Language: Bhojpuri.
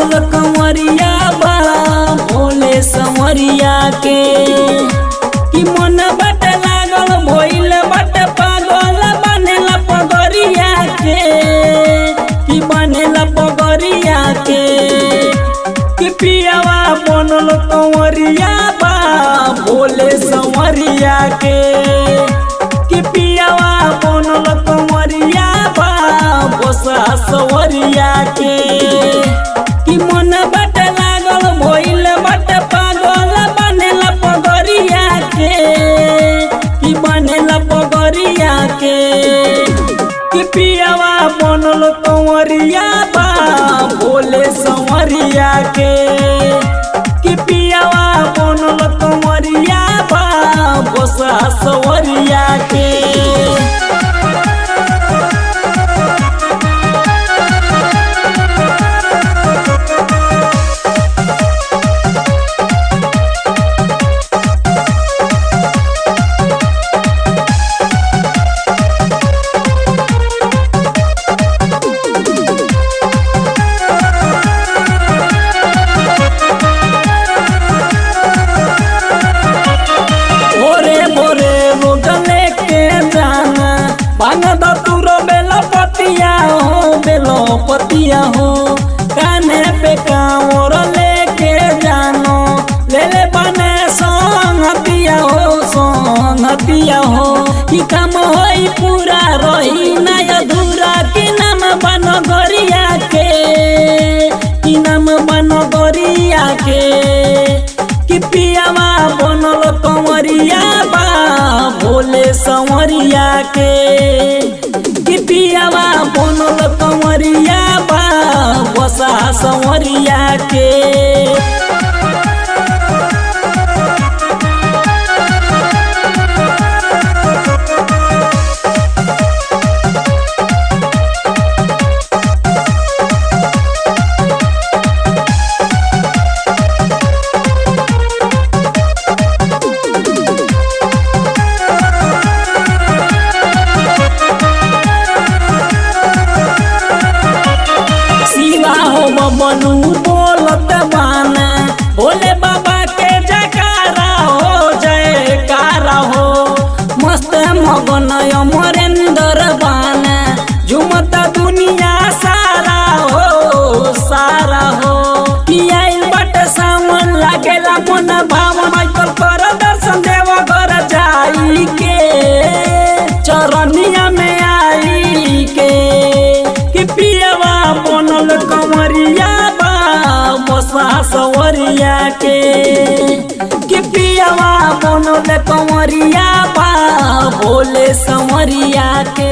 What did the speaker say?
बनल कंवरिया बा भोले संवरिया के कि मन बट लागल भइल बट पागल बनेला पगरिया के कि बनेला पगरिया के कि पियावा बनल कंवरिया बा भोले संवरिया के कि पियावा बनल कंवरिया बा बसा संवरिया के कि मन बट लागल भइल बट पागल बनेला पगरिया के कि बनेला पगरिया के कि पियावा बनल कंवरिया बा भोले संवरिया के कि पियावा बनल कंवरिया बा बसा संवरिया के। बांगद तुरो बेलपतिया हो काने पे कांवर लेके जानो ले ले बने संगतिया हो कि काम होई पूरा रही ना अधूरा कि नाम बन गरिया के कि नाम बन गरिया के कि पियावा बनल कंवरिया बा भोले संवरिया के कि पियावा बनल कंवरिया बा बसा संवरिया के। बनू बोलत बाना भोले बाबा के जयकारा हो मस्त मगन अमरेंद्र बाना झुमता दुनिया सारा हो कि आइल बट सावन लागेला मन भावन माइकल कर दर्शन देव घर जाई के चरनिया में आई के कि पियावा बनल कंवरिया बा बसा संवरिया के कि पियावा बनल कंवरिया बा भोले संवरिया के।